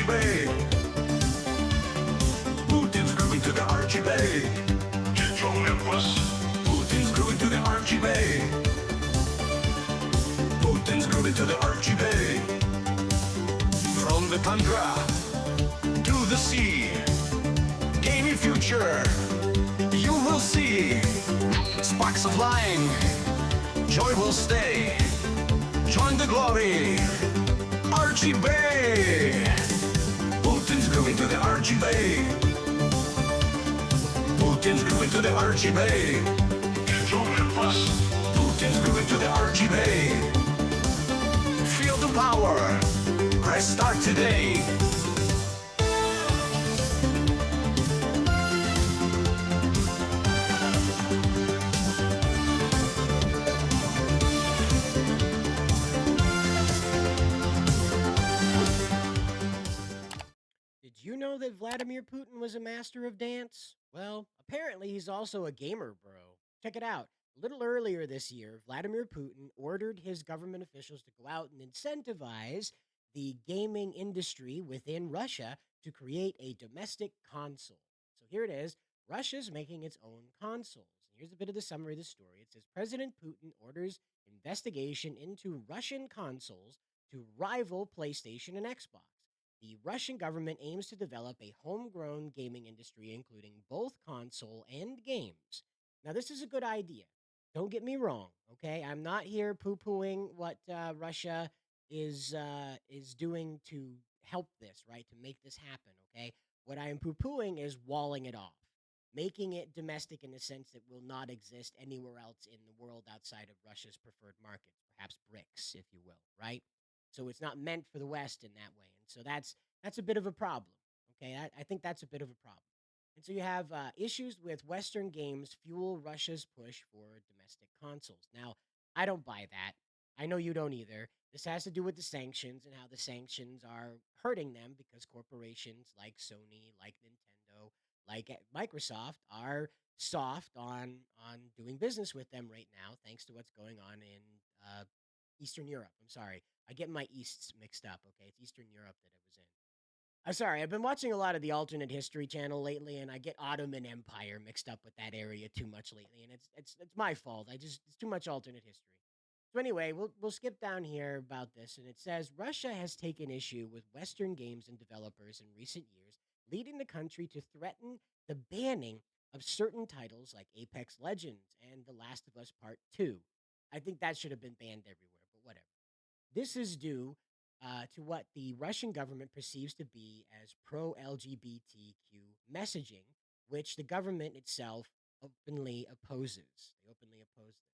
R.C.A. Putin's grooving to the R.C.A. Get your members. Putin's grooving to the R.C.A. Putin's grooving to the R.C.A. From the tundra to the sea, gaming future, you will see. Sparks are flying, joy will stay. Join the glory, R.C.A. Putin's grooving to the R.C.A. Putin's grooving to the R.C.A. Get your members. Putin's grooving to the R.C.A. Feel the power. Press start today. Did you know that Vladimir Putin was a master of dance? Well, apparently he's also a gamer, bro. Check it out. A little earlier this year, Vladimir Putin ordered his government officials to go out and incentivize the gaming industry within Russia to create a domestic console. So here it is. Russia's making its own consoles. And here's a bit of the summary of the story. It says President Putin orders investigation into Russian consoles to rival PlayStation and Xbox. The Russian government aims to develop a homegrown gaming industry, including both console and games. Now, this is a good idea. Don't get me wrong, okay? I'm not here poo-pooing what Russia is doing to help this, right? To make this happen, okay? What I am poo-pooing is walling it off, making it domestic in the sense that will not exist anywhere else in the world outside of Russia's preferred markets, perhaps BRICS, if you will, right? So it's not meant for the West in that way, and so that's a bit of a problem. Okay, I think that's a bit of a problem. And so you have issues with Western games fuel Russia's push for domestic consoles. Now, I don't buy that. I know you don't either. This has to do with the sanctions and how the sanctions are hurting them because corporations like Sony, like Nintendo, like Microsoft are soft on doing business with them right now, thanks to what's going on in Eastern Europe. I'm sorry, I get my Easts mixed up. Okay, it's Eastern Europe that it was in. I'm sorry. I've been watching a lot of the alternate history channel lately, and I get Ottoman Empire mixed up with that area too much lately, and it's my fault. It's too much alternate history. So anyway, we'll skip down here about this, and it says Russia has taken issue with Western games and developers in recent years, leading the country to threaten the banning of certain titles like Apex Legends and The Last of Us Part 2. I think that should have been banned everywhere, but whatever. This is due to what the Russian government perceives to be as pro LGBTQ messaging, which the government itself openly opposes. They openly oppose this.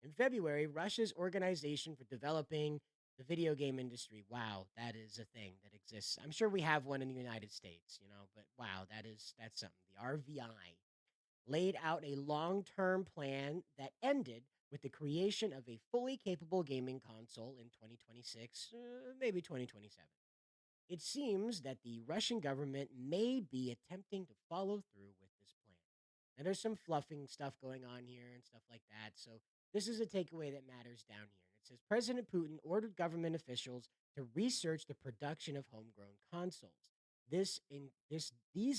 In February, Russia's Organization for Developing the Video Game Industry, wow, that is a thing that exists. I'm sure we have one in the United States, but wow, that's something. The RVI laid out a long term plan that ended with the creation of a fully capable gaming console in 2026, maybe 2027. It seems that the Russian government may be attempting to follow through with this plan. Now, there's some fluffing stuff going on here and stuff like that. So, this is a takeaway that matters down here. It says President Putin ordered government officials to research the production of homegrown consoles. These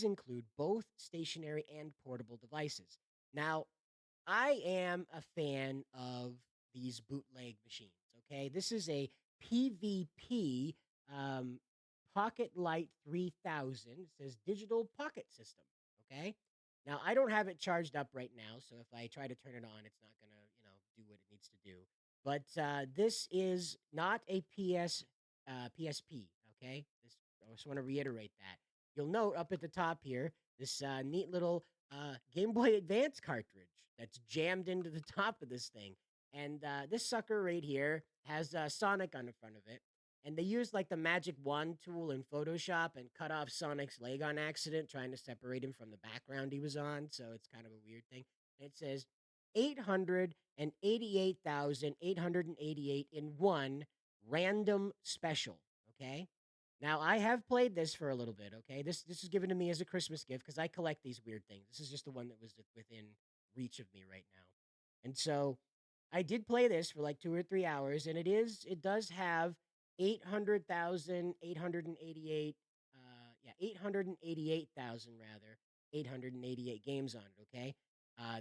include both stationary and portable devices. Now, I am a fan of these bootleg machines. Okay, this is a PvP um, Pocket Light 3000. It says digital pocket system. Okay, now I don't have it charged up right now, so if I try to turn it on, it's not gonna do what it needs to do. But this is not a PSP. Okay, I just want to reiterate that. You'll note up at the top here this neat little Game Boy Advance cartridge that's jammed into the top of this thing. And this sucker right here has Sonic on the front of it. And they used like the Magic Wand tool in Photoshop and cut off Sonic's leg on accident, trying to separate him from the background he was on. So it's kind of a weird thing. And it says 888,888 in one random special. Okay. Now I have played this for a little bit. Okay, this is given to me as a Christmas gift because I collect these weird things. This is just the one that was within reach of me right now, and so I did play this for like 2 or 3 hours, and it does have 800,888 yeah, 888,000 rather, 888 games on it, okay?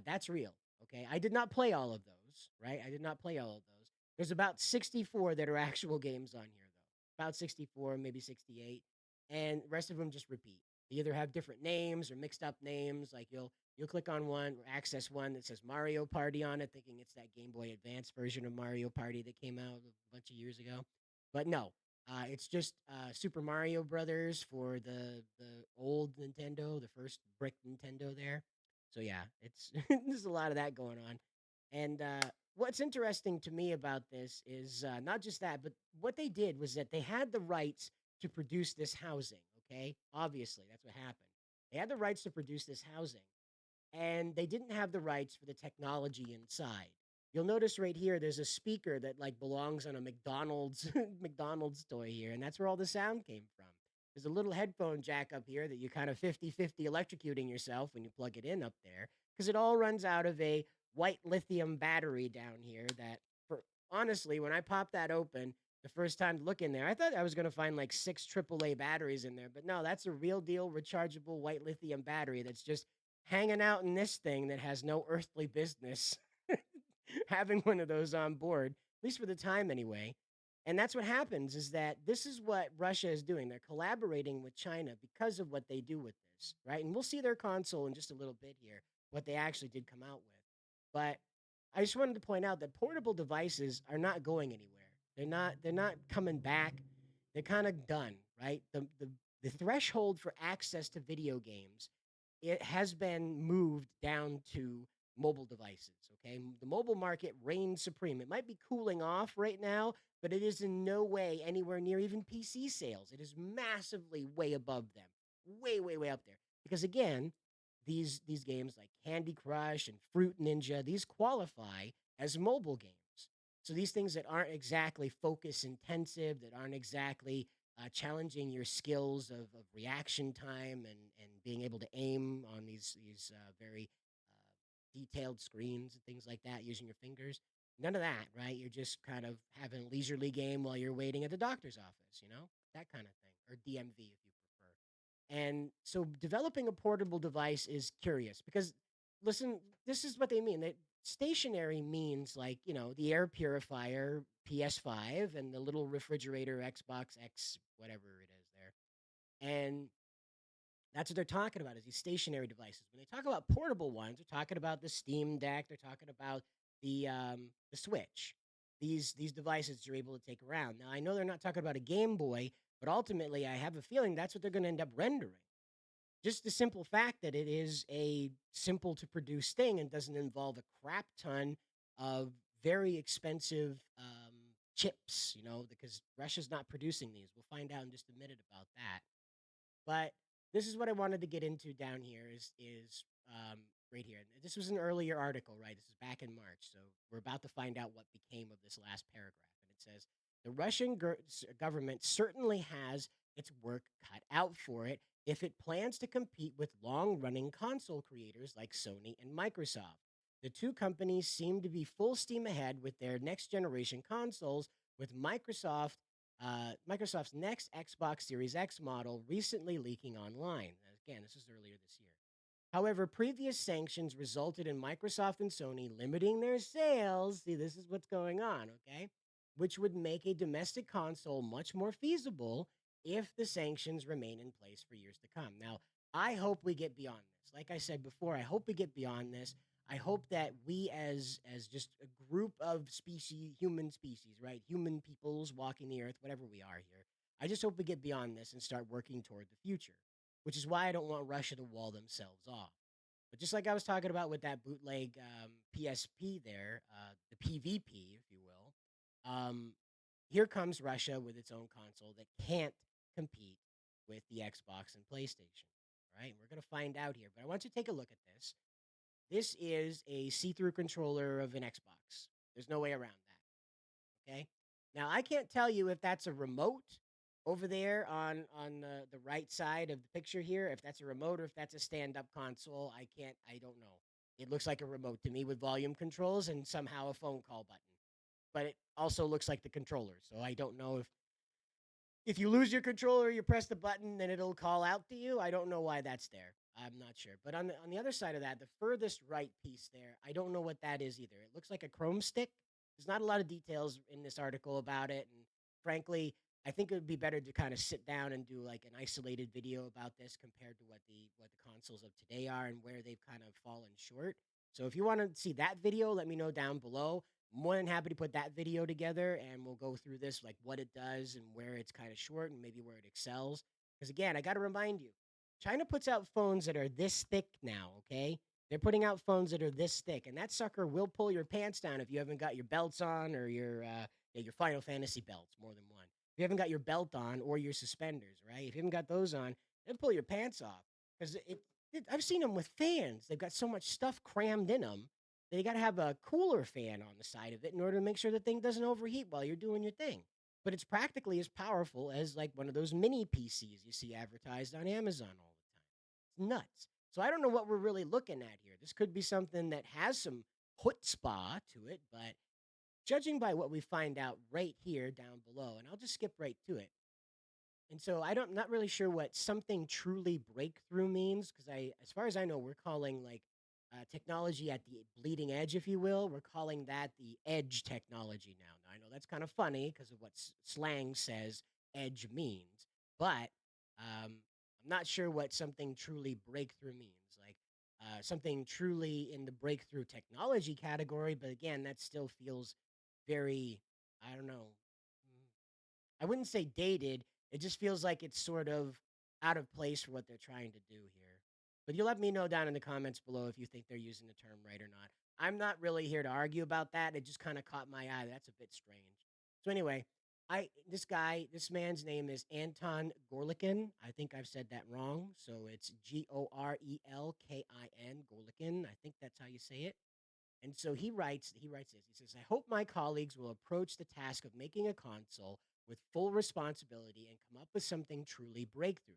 That's real, okay? I did not play all of those, right? I did not play all of those. There's about 64 that are actual games on here though. About 64, maybe 68, and the rest of them just repeat. They either have different names or mixed up names. Like you'll click on one or access one that says Mario Party on it, thinking it's that Game Boy Advance version of Mario Party that came out a bunch of years ago. But no, it's just Super Mario Brothers for the old Nintendo, the first brick Nintendo there. So yeah, it's there's a lot of that going on. And what's interesting to me about this is not just that, but what they did was that they had the rights to produce this housing. Okay, obviously that's what happened. They had the rights to produce this housing, and they didn't have the rights for the technology inside. You'll notice right here there's a speaker that like belongs on a McDonald's McDonald's toy here, and that's where all the sound came from. There's a little headphone jack up here that you kind of 50-50 electrocuting yourself when you plug it in up there because it all runs out of a white lithium battery down here that for honestly when I popped that open the first time to look in there, I thought I was going to find like six AAA batteries in there, but no, that's a real deal rechargeable white lithium battery that's just hanging out in this thing that has no earthly business having one of those on board, at least for the time anyway. And that's what happens is that this is what Russia is doing. They're collaborating with China because of what they do with this, right? And we'll see their console in just a little bit here, what they actually did come out with. But I just wanted to point out that portable devices are not going anywhere. They're not coming back. They're kind of done, right? The threshold for access to video games it has been moved down to mobile devices. Okay. The mobile market reigns supreme. It might be cooling off right now, but it is in no way anywhere near even PC sales. It is massively way above them, way, way, way up there. Because again, these games like Candy Crush and Fruit Ninja, these qualify as mobile games. So these things that aren't exactly focus intensive, that aren't exactly challenging your skills of reaction time and being able to aim on these very detailed screens and things like that using your fingers. None of that, right? You're just kind of having a leisurely game while you're waiting at the doctor's office, that kind of thing, or DMV if you prefer. And so developing a portable device is curious because listen, this is what they mean. That stationary means like, the air purifier PS5 and the little refrigerator Xbox X, whatever it is there. And that's what they're talking about is these stationary devices. When they talk about portable ones, they're talking about the Steam Deck. They're talking about the Switch. These devices you're able to take around. Now I know they're not talking about a Game Boy, but ultimately I have a feeling that's what they're going to end up rendering. Just the simple fact that it is a simple to produce thing and doesn't involve a crap ton of very expensive chips, because Russia's not producing these. We'll find out in just a minute about that. But this is what I wanted to get into down here is right here. This was an earlier article, right? This is back in March, so we're about to find out what became of this last paragraph. And it says the Russian government certainly has its work cut out for it if it plans to compete with long-running console creators like Sony and Microsoft. The two companies seem to be full steam ahead with their next generation consoles, with Microsoft's next Xbox Series X model recently leaking online. Again, this is earlier this year. However, previous sanctions resulted in Microsoft and Sony limiting their sales. See, this is what's going on, okay? Which would make a domestic console much more feasible if the sanctions remain in place for years to come. Now, I hope we get beyond this. Like I said before, I hope we get beyond this. I hope that we as just a group of human species, right? Human peoples walking the earth, whatever we are here. I just hope we get beyond this and start working toward the future, which is why I don't want Russia to wall themselves off. But just like I was talking about with that bootleg PSP there, the PvP, if you will, here comes Russia with its own console that can't compete with the Xbox and PlayStation. All right, we're going to find out here. But I want you to take a look at this. This is a see-through controller of an Xbox. There's no way around that. Okay. Now I can't tell you if that's a remote over there on the right side of the picture here. If that's a remote or if that's a stand-up console, I can't. I don't know. It looks like a remote to me with volume controls and somehow a phone call button. But it also looks like the controller, so I don't know if If you lose your controller, you press the button, then it'll call out to you. I don't know why that's there. I'm not sure. But on the other side of that, the furthest right piece there, I don't know what that is either. It looks like a Chrome stick. There's not a lot of details in this article about it, and frankly, I think it would be better to kind of sit down and do like an isolated video about this compared to what the consoles of today are and where they've kind of fallen short. So if you want to see that video, let me know down below. More than happy to put that video together and we'll go through this, like what it does and where it's kind of short and maybe where it excels. Because again, I got to remind you, China puts out phones that are this thick now, okay? They're putting out phones that are this thick, and that sucker will pull your pants down if you haven't got your belts on or your Final Fantasy belts, more than one. If you haven't got your belt on or your suspenders, right? If you haven't got those on, it'll pull your pants off. Because I've seen them with fans. They've got so much stuff crammed in them. They got to have a cooler fan on the side of it in order to make sure the thing doesn't overheat while you're doing your thing. But it's practically as powerful as like one of those mini PCs you see advertised on Amazon all the time. It's nuts. So I don't know what we're really looking at here. This could be something that has some chutzpah to it, but judging by what we find out right here down below, and I'll just skip right to it. And so not really sure what something truly breakthrough means because as far as I know, we're calling like technology at the bleeding edge, if you will. We're calling that the edge technology now. Now I know that's kind of funny because of what slang says edge means, but I'm not sure what something truly breakthrough means. Like something truly in the breakthrough technology category, but again, that still feels very, I don't know. I wouldn't say dated. It just feels like it's sort of out of place for what they're trying to do here. But you let me know down in the comments below if you think they're using the term right or not. I'm not really here to argue about that. It just kind of caught my eye. That's a bit strange. So anyway, this man's name is Anton Gorlikin. I think I've said that wrong. So it's Gorelkin, Gorlikin. I think that's how you say it. And so he writes this. He says, I hope my colleagues will approach the task of making a console with full responsibility and come up with something truly breakthrough.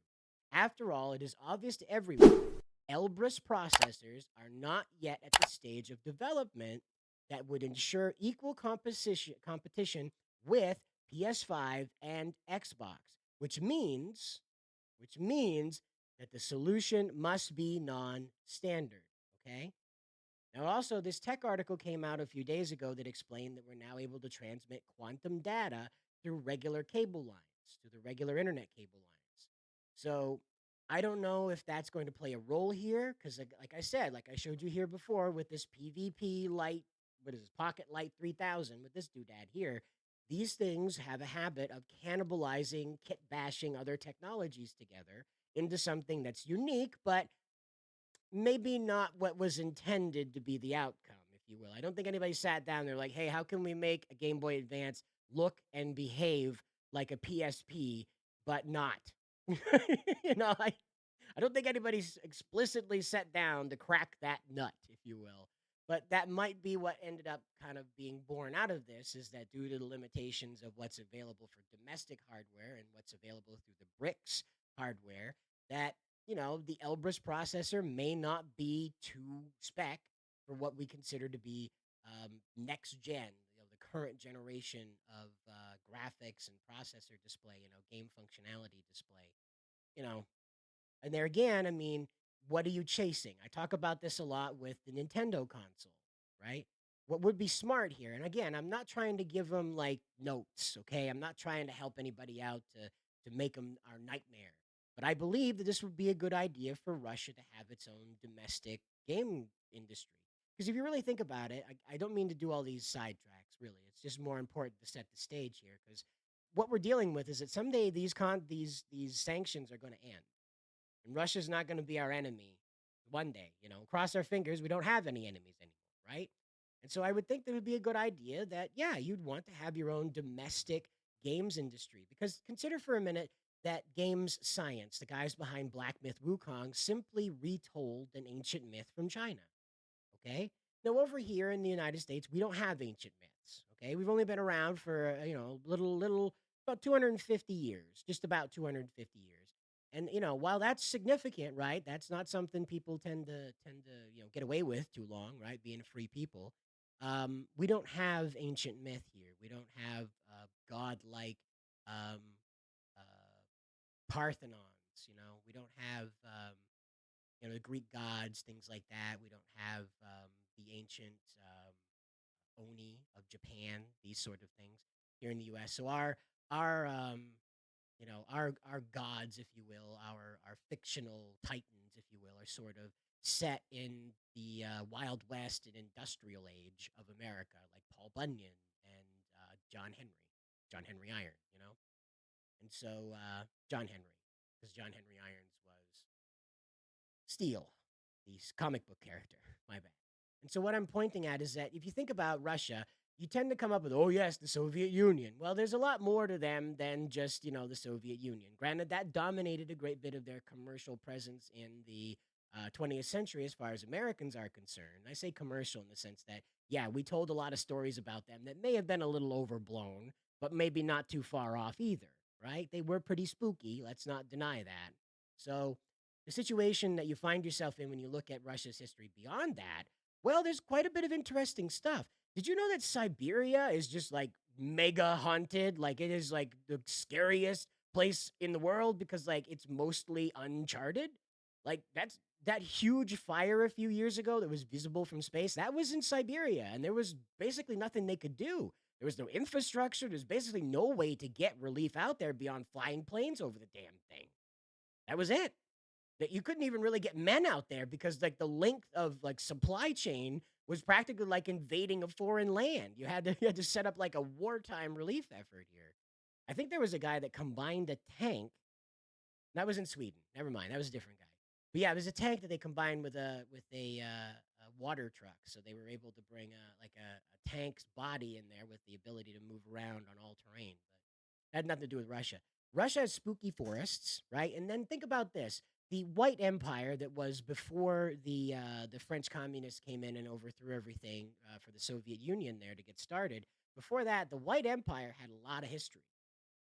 After all, it is obvious to everyone Elbrus processors are not yet at the stage of development that would ensure equal competition with PS5 and Xbox, which means that the solution must be non-standard, okay? Now, also, this tech article came out a few days ago that explained that we're now able to transmit quantum data through regular cable lines, through the regular internet cable lines. So, I don't know if that's going to play a role here, because, like I said, like I showed you here before with this PvP Lite, what is this, Pocket Light 3000 with this doodad here, these things have a habit of cannibalizing, kit bashing other technologies together into something that's unique, but maybe not what was intended to be the outcome, if you will. I don't think anybody sat down there like, hey, how can we make a Game Boy Advance look and behave like a PSP, but not? I don't think anybody's explicitly sat down to crack that nut, if you will. But that might be what ended up kind of being born out of this is that due to the limitations of what's available for domestic hardware and what's available through the bricks hardware, that the Elbrus processor may not be to spec for what we consider to be next gen, the current generation of graphics and processor display, game functionality display, you know. And there again, I mean, what are you chasing? I talk about this a lot with the Nintendo console, right? What would be smart here? And again, I'm not trying to give them like notes, okay? I'm not trying to help anybody out to make them our nightmare. But I believe that this would be a good idea for Russia to have its own domestic game industry. Because if you really think about it, I don't mean to do all these sidetracks, really. It's just more important to set the stage here. Because what we're dealing with is that someday these sanctions are going to end and Russia's not going to be our enemy one day. Cross our fingers, we don't have any enemies anymore, right? And so I would think that would be a good idea that, yeah, you'd want to have your own domestic games industry. Because consider for a minute that games science, the guys behind Black Myth Wukong, simply retold an ancient myth from China. Okay. Now, over here in the United States, we don't have ancient myths. Okay. We've only been around for, little, about 250 years, just about 250 years. And, while that's significant, right? That's not something people tend to, get away with too long, right? Being a free people. We don't have ancient myth here. We don't have godlike um, Parthenons. We don't have the Greek gods, things like that. We don't have the ancient Oni of Japan, these sort of things here in the U.S. So our gods, if you will, our fictional titans, if you will, are sort of set in the Wild West and industrial age of America, like Paul Bunyan and John Henry Irons, and so John Henry, because John Henry Irons was Steel, the comic book character. My bad. And so what I'm pointing at is that if you think about Russia, you tend to come up with, oh yes, the Soviet Union. Well, there's a lot more to them than just, the Soviet Union. Granted, that dominated a great bit of their commercial presence in the 20th century as far as Americans are concerned. I say commercial in the sense that, yeah, we told a lot of stories about them that may have been a little overblown, but maybe not too far off either, right? They were pretty spooky. Let's not deny that. So the situation that you find yourself in when you look at Russia's history beyond that, well, there's quite a bit of interesting stuff. Did you know that Siberia is just like mega haunted? Like it is like the scariest place in the world because like it's mostly uncharted. Like that huge fire a few years ago that was visible from space, that was in Siberia and there was basically nothing they could do. There was no infrastructure, there's basically no way to get relief out there beyond flying planes over the damn thing. That was it. That you couldn't even really get men out there because like the length of like supply chain was practically like invading a foreign land. You had to set up like a wartime relief effort here. I think there was a guy that combined a tank. That was in Sweden. Never mind, that was a different guy. But yeah, there's a tank that they combined with a water truck, so they were able to bring a tank's body in there with the ability to move around on all terrain. But that had nothing to do with Russia. Russia has spooky forests, right? And then think about this: the White Empire that was before the French communists came in and overthrew everything for the Soviet Union there to get started. Before that, the White Empire had a lot of history,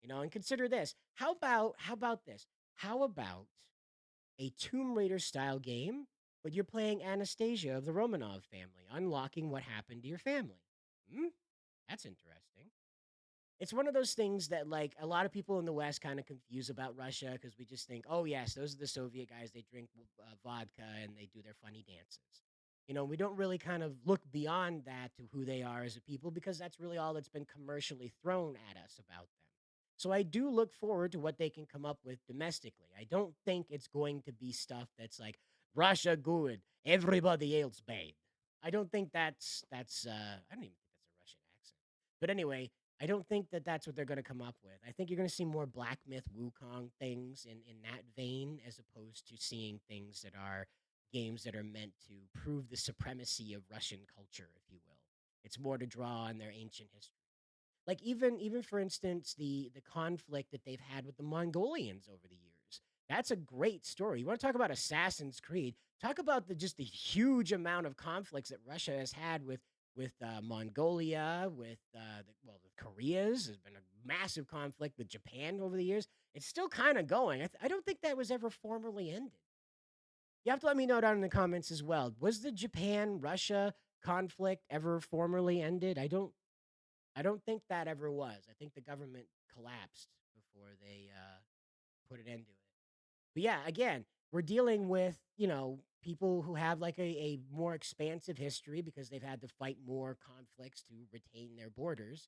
and consider this. How about this? How about a Tomb Raider style game, but you're playing Anastasia of the Romanov family, unlocking what happened to your family? Hmm? That's interesting. It's one of those things that like a lot of people in the West kind of confuse about Russia because we just think, oh yes, those are the Soviet guys. They drink vodka and they do their funny dances. We don't really kind of look beyond that to who they are as a people because that's really all that's been commercially thrown at us about them. So I do look forward to what they can come up with domestically. I don't think it's going to be stuff that's like Russia good, everybody else bad. I don't think that's I don't even think that's a Russian accent. But anyway, I don't think that that's what they're going to come up with. I think you're going to see more Black Myth Wukong things in that vein, as opposed to seeing things that are games that are meant to prove the supremacy of Russian culture, if you will. It's more to draw on their ancient history. Like even for instance, the conflict that they've had with the Mongolians over the years. That's a great story. You want to talk about Assassin's Creed? Talk about the huge amount of conflicts that Russia has had with Mongolia, with the Koreas. There's been a massive conflict with Japan over the years. It's still kind of going. I don't think that was ever formally ended. You have to let me know down in the comments as well. Was the Japan Russia conflict ever formally ended? I don't think that ever was. I think the government collapsed before they put an end to it. But yeah, again, we're dealing with, people who have like a more expansive history because they've had to fight more conflicts to retain their borders.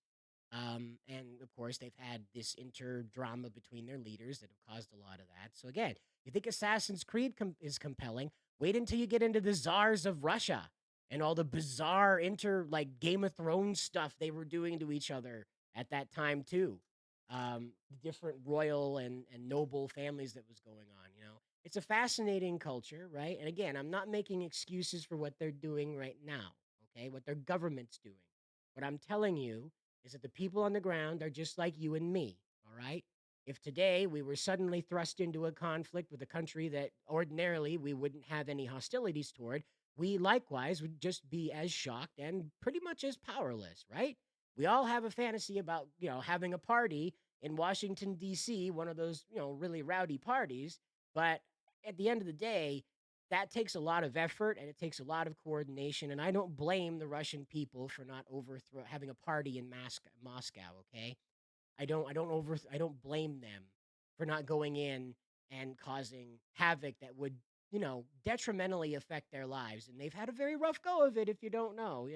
And of course, they've had this inter drama between their leaders that have caused a lot of that. So again, you think Assassin's Creed is compelling? Wait until you get into the czars of Russia and all the bizarre like Game of Thrones stuff they were doing to each other at that time too. The different royal and noble families that was going on. It's a fascinating culture, right? And again, I'm not making excuses for what they're doing right now, okay? What their government's doing. What I'm telling you is that the people on the ground are just like you and me, all right? If today we were suddenly thrust into a conflict with a country that ordinarily we wouldn't have any hostilities toward, we likewise would just be as shocked and pretty much as powerless, right? We all have a fantasy about, having a party in Washington, D.C., one of those, really rowdy parties. But at the end of the day, that takes a lot of effort and it takes a lot of coordination. And I don't blame the Russian people for not having a party in Moscow. Okay, I don't blame them for not going in and causing havoc that would, detrimentally affect their lives. And they've had a very rough go of it if you don't know.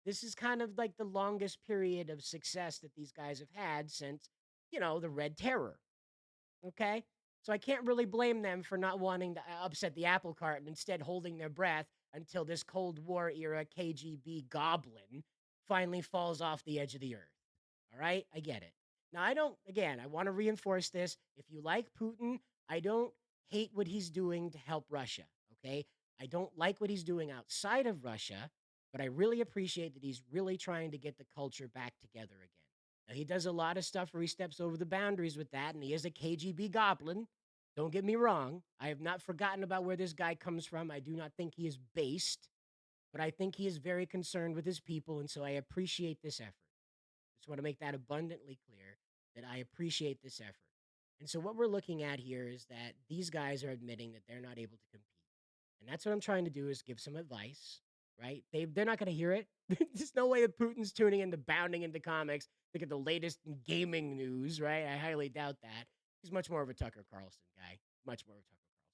This is kind of like the longest period of success that these guys have had since, the Red Terror. Okay? So I can't really blame them for not wanting to upset the apple cart and instead holding their breath until this Cold War era KGB goblin finally falls off the edge of the earth. All right? I get it. Now, again, I want to reinforce this. If you like Putin, I don't hate what he's doing to help Russia. Okay? I don't like what he's doing outside of Russia, but I really appreciate that he's really trying to get the culture back together again. Now, he does a lot of stuff where he steps over the boundaries with that, and he is a KGB goblin. Don't get me wrong. I have not forgotten about where this guy comes from. I do not think he is based, but I think he is very concerned with his people, and so I appreciate this effort. Just want to make that abundantly clear that I appreciate this effort. And so what we're looking at here is that these guys are admitting that they're not able to compete. And that's what I'm trying to do is give some advice, right? They're not going to hear it. There's no way that Putin's tuning into bounding into comics to get the latest gaming news, right? I highly doubt that. He's much more of a Tucker Carlson guy. Much more of a Tucker Carlson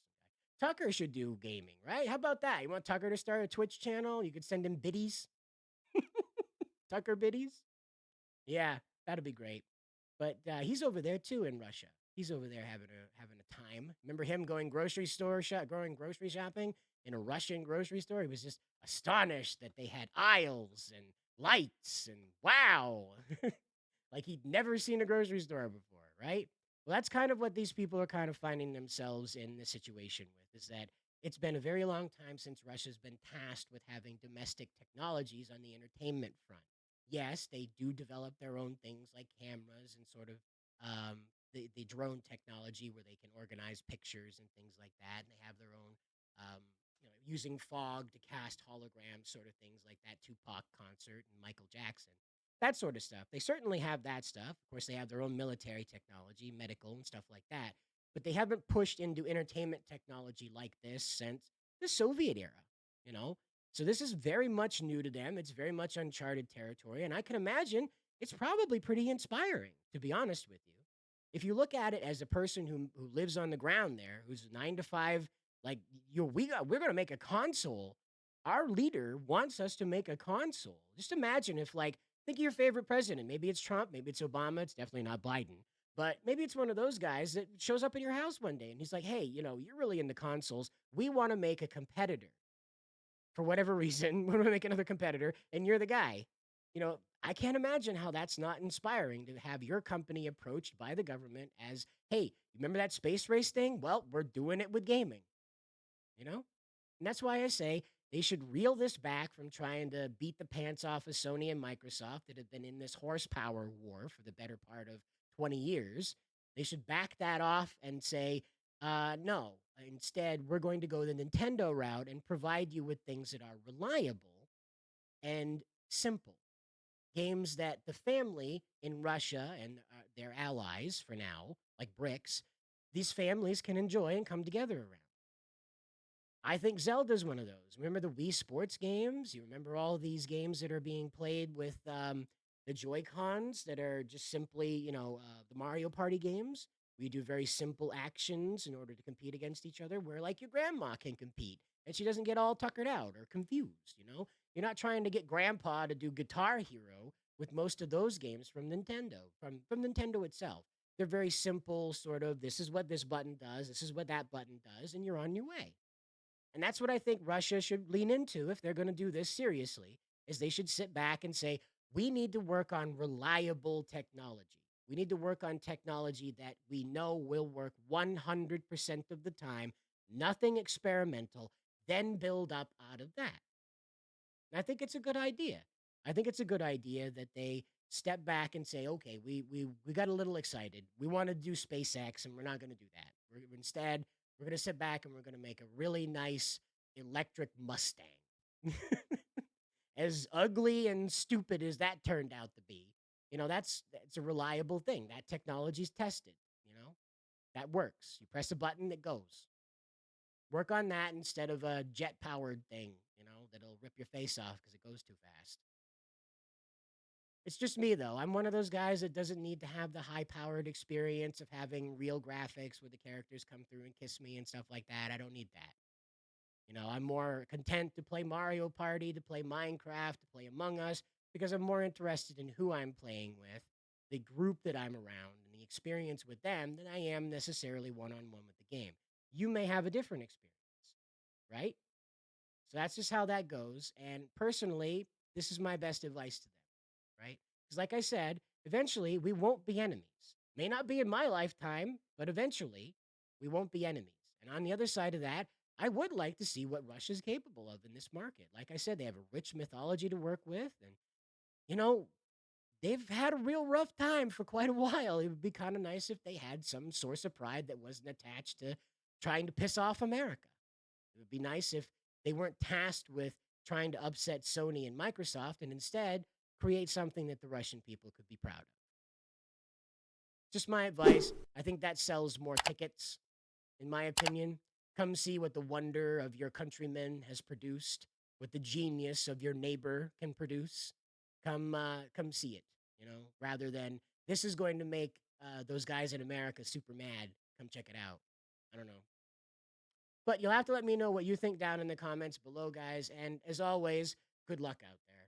guy. Tucker should do gaming, right? How about that? You want Tucker to start a Twitch channel? You could send him biddies. Tucker biddies? Yeah, that'd be great. But he's over there too in Russia. He's over there having a time. Remember him going going grocery shopping in a Russian grocery store? He was just astonished that they had aisles and lights and wow, like he'd never seen a grocery store before, right? Well, that's kind of what these people are kind of finding themselves in the situation with, is that it's been a very long time since Russia's been tasked with having domestic technologies on the entertainment front. Yes, they do develop their own things like cameras and sort of the drone technology where they can organize pictures and things like that. And they have their own, using fog to cast holograms, sort of things like that Tupac concert and Michael Jackson, that sort of stuff. They certainly have that stuff. Of course, they have their own military technology, medical, and stuff like that. But they haven't pushed into entertainment technology like this since the Soviet era, you know? So this is very much new to them. It's very much uncharted territory. And I can imagine it's probably pretty inspiring, to be honest with you. If you look at it as a person who lives on the ground there, who's 9 to 5, like we're gonna make a console. Our leader wants us to make a console. Just imagine if, like, think of your favorite president. Maybe it's Trump, maybe it's Obama, it's definitely not Biden. But maybe it's one of those guys that shows up in your house one day and he's like, hey, you're really into consoles. We want to make a competitor for whatever reason. We want to make another competitor, and you're the guy. I can't imagine how that's not inspiring to have your company approached by the government as, hey, remember that space race thing? Well, we're doing it with gaming, you know? And that's why I say they should reel this back from trying to beat the pants off of Sony and Microsoft that have been in this horsepower war for the better part of 20 years. They should back that off and say, no, instead, we're going to go the Nintendo route and provide you with things that are reliable and simple. Games that the family in Russia and their allies for now, like BRICS, these families can enjoy and come together around. I think Zelda's one of those. Remember the Wii Sports games? You remember all these games that are being played with the Joy Cons that are just simply, the Mario Party games? We do very simple actions in order to compete against each other, where like your grandma can compete and she doesn't get all tuckered out or confused. You're not trying to get grandpa to do Guitar Hero with most of those games from Nintendo, from Nintendo itself. They're very simple, sort of, this is what this button does, this is what that button does, and you're on your way. And that's what I think Russia should lean into if they're going to do this seriously, is they should sit back and say, we need to work on reliable technology. We need to work on technology that we know will work 100% of the time, nothing experimental, then build up out of that. And I think it's a good idea. I think it's a good idea that they step back and say, okay, we got a little excited. We want to do SpaceX, and we're not going to do that. Instead, we're going to sit back and we're going to make a really nice electric Mustang. As ugly and stupid as that turned out to be, that's a reliable thing. That technology's tested, that works. You press a button, it goes. Work on that instead of a jet powered thing, that'll rip your face off because it goes too fast. It's just me though. I'm one of those guys that doesn't need to have the high-powered experience of having real graphics where the characters come through and kiss me and stuff like that. I don't need that. I'm more content to play Mario Party, to play Minecraft, to play Among Us, because I'm more interested in who I'm playing with, the group that I'm around, and the experience with them than I am necessarily one on one with the game. You may have a different experience, right? So that's just how that goes. And personally, this is my best advice to them, right? Because, like I said, eventually we won't be enemies. May not be in my lifetime, but eventually we won't be enemies. And on the other side of that, I would like to see what Russia's capable of in this market. Like I said, they have a rich mythology to work with. And, you know, they've had a real rough time for quite a while. It would be kind of nice if they had some source of pride that wasn't attached to trying to piss off America. It would be nice if they weren't tasked with trying to upset Sony and Microsoft and instead create something that the Russian people could be proud of. Just my advice. I think that sells more tickets, in my opinion. Come see what the wonder of your countrymen has produced, what the genius of your neighbor can produce. Come see it. Rather than this is going to make those guys in America super mad. Come check it out. I don't know. But you'll have to let me know what you think down in the comments below, guys. And as always, good luck out there.